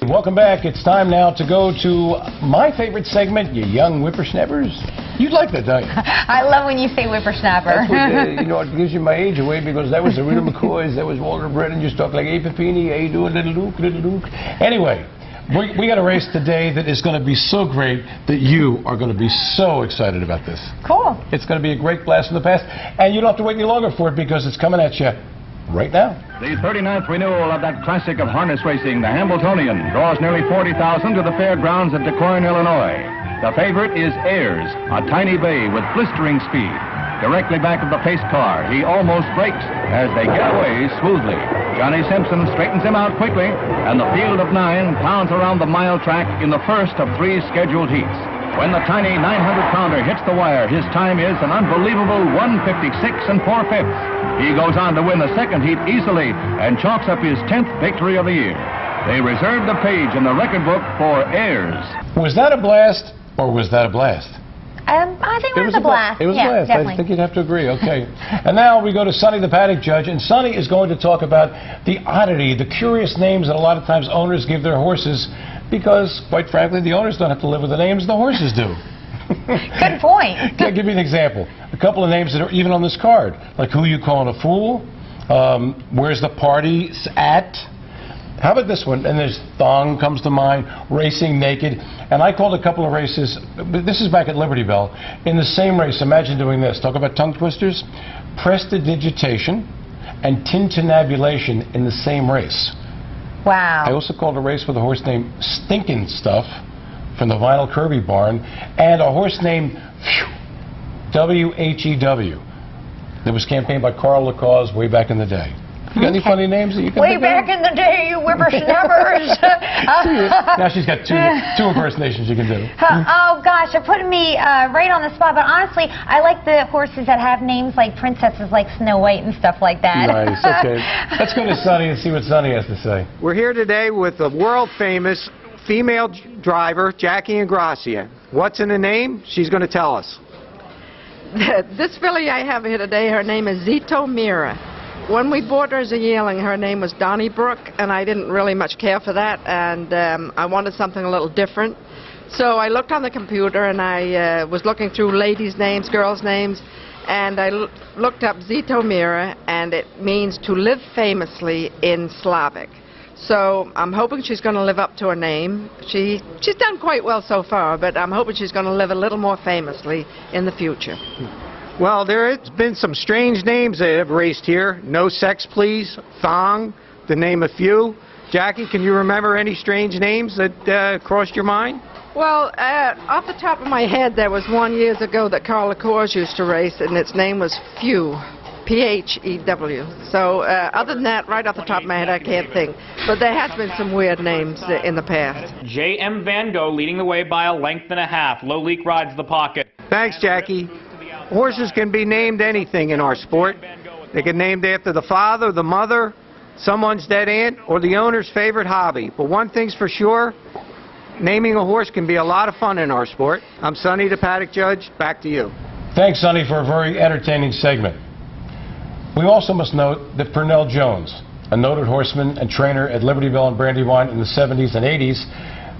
Welcome back. It's time now to go to my favorite segment, you young whippersnappers. You like that, don't you? I love when you say whippersnapper. That's what, you know, it gives you my age away because that was the Rita McCoys, that was Walter Brennan, just talk like, hey, Papini, hey, do a little Luke, little Luke. Anyway, we got a race today that is going to be so great that you are going to be so excited about this. Cool. It's going to be a great blast from the past, and you don't have to wait any longer for it because it's coming at you right now. The 39th renewal of that classic of harness racing, the Hambletonian, draws nearly 40,000 to the fairgrounds at DeQuoin, Illinois. The favorite is Ayers, a tiny bay with blistering speed. Directly back of the pace car, he almost brakes as they get away smoothly. Johnny Simpson straightens him out quickly, and the field of 9 pounds around the mile track in the first of 3 scheduled heats. When the tiny 900-pounder hits the wire, his time is an unbelievable 1:56 4/5. He goes on to win the second heat easily and chalks up his 10th victory of the year. They reserved the page in the record book for Ayers. Was that a blast, or was that a blast? I think it was a blast. It was a blast. Definitely. I think you'd have to agree. Okay. And now we go to Sonny the Paddock Judge, and Sonny is going to talk about the oddity, the curious names that a lot of times owners give their horses because, quite frankly, the owners don't have to live with the names, the horses do. Good point. I'll give you an example. A couple of names that are even on this card, like Who You Calling a Fool? Where's the Party At? How about this one? And there's Thong comes to mind, Racing Naked. And I called a couple of races, this is back at Liberty Bell, in the same race. Imagine doing this. Talk about tongue twisters. Prestidigitation and tintinnabulation in the same race. Wow. I also called a race with a horse named Stinkin' Stuff from the Vinyl Kirby barn, and a horse named W-H-E-W that was campaigned by Carl Lacaze way back in the day. You got any funny names that you can Way think back in the day, you whippersnappers. Now she's got two impersonations you can do. Oh, gosh, you're putting me right on the spot. But honestly, I like the horses that have names like princesses like Snow White and stuff like that. Nice, okay. Let's go to Sonny and see what Sonny has to say. We're here today with the world-famous female driver, Jacqueline Ingrassia. What's in the name? She's going to tell us. This filly I have here today, her name is Zito Mira. When we bought her as a yearling, her name was Donnybrook, and I didn't really much care for that, and I wanted something a little different. So I looked on the computer, and I was looking through ladies' names, girls' names, and I looked up Zito Mira, and it means to live famously in Slavic. So I'm hoping she's going to live up to her name. She's done quite well so far, but I'm hoping she's going to live a little more famously in the future. Well, there has been some strange names that have raced here. No Sex Please, Thong, to name a few. Jackie, can you remember any strange names that crossed your mind? Well, off the top of my head, there was one years ago that Carl Lacaze used to race, and its name was Phew, P-H-E-W. So other than that, right off the top of my head, I can't think. But there has been some weird names in the past. J.M. Van Gogh leading the way by a length and a half. Low Leak rides the pocket. Thanks, Jackie. Horses can be named anything in our sport. They can be named after the father, the mother, someone's dead aunt, or the owner's favorite hobby. But one thing's for sure, naming a horse can be a lot of fun in our sport. I'm Sonny the Paddock Judge. Back to you. Thanks, Sonny, for a very entertaining segment. We also must note that Purnell Jones, a noted horseman and trainer at Liberty Bell and Brandywine in the 70s and 80s,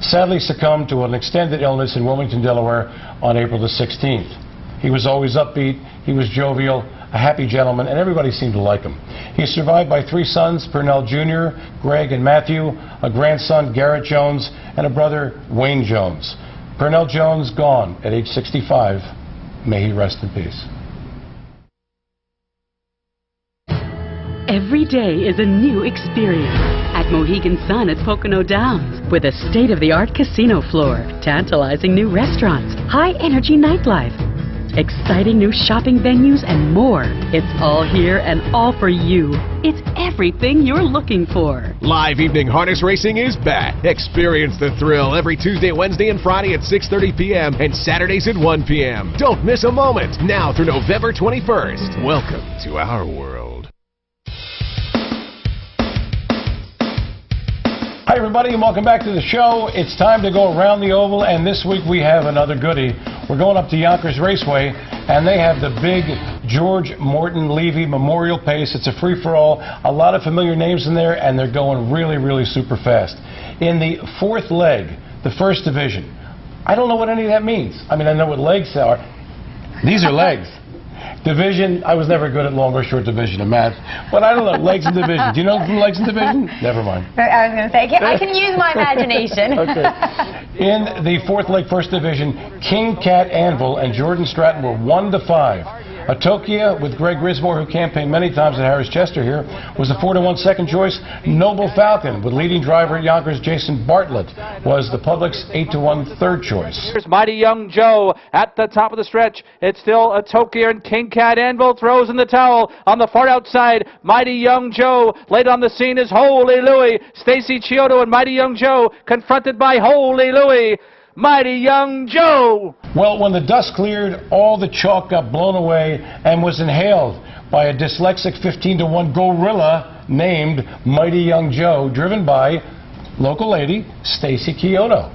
sadly succumbed to an extended illness in Wilmington, Delaware on April the 16th. He was always upbeat, he was jovial, a happy gentleman, and everybody seemed to like him. He is survived by 3 sons, Purnell Jr., Greg, and Matthew, a grandson, Garrett Jones, and a brother, Wayne Jones. Purnell Jones gone at age 65. May he rest in peace. Every day is a new experience at Mohegan Sun at Pocono Downs with a state-of-the-art casino floor, tantalizing new restaurants, high-energy nightlife, exciting new shopping venues, and more. It's all here and all for you. It's everything you're looking for. Live evening harness racing is back. Experience the thrill every Tuesday, Wednesday, and Friday at 6:30 p.m. and Saturdays at 1 p.m. Don't miss a moment. Now through November 21st. Welcome to our world. Hi, everybody, and welcome back to the show. It's time to go around the oval, and this week we have another goodie. We're going up to Yonkers Raceway, and they have the big George Morton Levy Memorial Pace. It's a free-for-all, a lot of familiar names in there, and they're going really, really super fast. In the fourth leg, the first division. I don't know what any of that means. I mean, I know what legs are. These are legs. Division, I was never good at long or short division in math, but I don't know, legs and division. Do you know legs and division? Never mind. I was going to say, I can use my imagination. Okay. In the fourth leg, first division, King Cat Anvil and Jordan Stratton were 1-5. Atokia with Greg Grismore, who campaigned many times at Harris Chester here, was the 4-1 second choice. Noble Falcon with leading driver at Yonkers Jason Bartlett was the public's 8-1 third choice. Here's Mighty Young Joe at the top of the stretch. It's still Atokia and King Cat Anvil throws in the towel on the far outside. Mighty Young Joe late on the scene is Holy Louie. Stacy Chiodo and Mighty Young Joe confronted by Holy Louie. Mighty Young Joe! Well, when the dust cleared, all the chalk got blown away and was inhaled by a dyslexic 15-1 gorilla named Mighty Young Joe, driven by local lady Stacy Chiodo.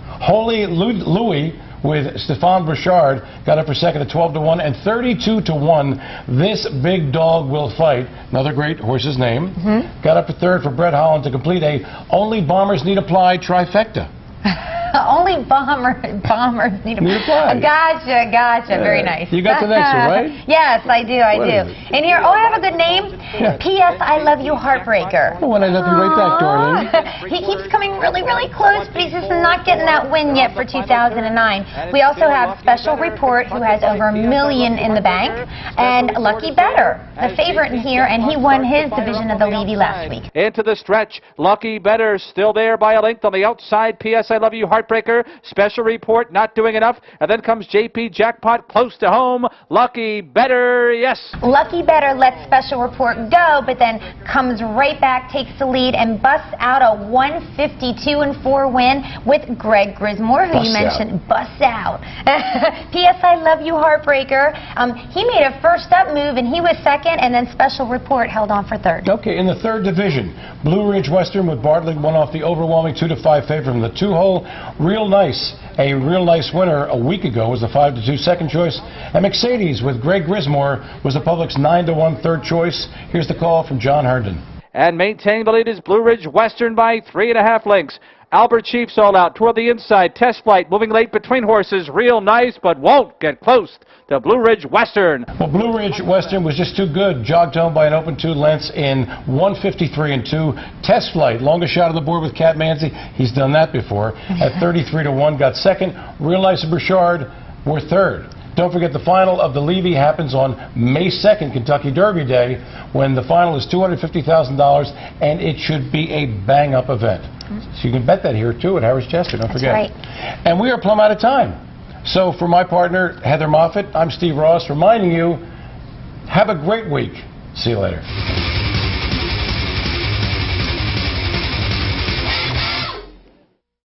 Holy Louie with Stefan Bouchard got up for second at 12-1 and 32-1. This big dog will fight. Another great horse's name. Got up for third for Brett Holland to complete a Only Bombers Need Apply trifecta. Only bombers need a apply. Gotcha. Very nice. You got the next one, right? Yes, I do. And here, I have a good name. Yeah. P.S. I love you, Heartbreaker. Well, I love you right back, darling. He keeps coming really close, but he's just not getting that win yet for 2009. We also have Special Report, who has over $1 million in the bank, and Lucky Better, the favorite in here, and he won his division of the Levy last week. Into the stretch, Lucky Better still there by a length on the outside. P.S. I love you, Heartbreaker. Special Report not doing enough. And then comes JP Jackpot close to home. Lucky Better, yes. Lucky Better lets Special Report go, but then comes right back, takes the lead, and busts out a 152-4 win with Greg Grismore, who you mentioned. Busts out. P.S. I love you, Heartbreaker. He made a first up move, and he was second, and then Special Report held on for third. Okay, in the third division, Blue Ridge Western with Bartlett won off the overwhelming 2-5 favor from the two-hole. A real nice winner a week ago was the 5-2 second choice, and Mercedes with Greg Grismore was the public's 9-1 third choice. Here's the call from John Herndon. And maintaining the lead is Blue Ridge Western by 3.5 lengths. Albert Chief's all out toward the inside. Test Flight moving late between horses. Real nice, but won't get close to Blue Ridge Western. Well, Blue Ridge Western was just too good. Jogged home by an open 2 lengths in 153-2. Test Flight, longest shot on the board with Cat Manzi. He's done that before. At 33-1, got second. Real Nice and Bouchard were third. Don't forget the final of the Levy happens on May 2nd, Kentucky Derby Day, when the final is $250,000, and it should be a bang-up event. So you can bet that here, too, at Harris Chester. Don't forget. Right. And we are plumb out of time. So for my partner, Heather Moffett, I'm Steve Ross, reminding you, have a great week. See you later.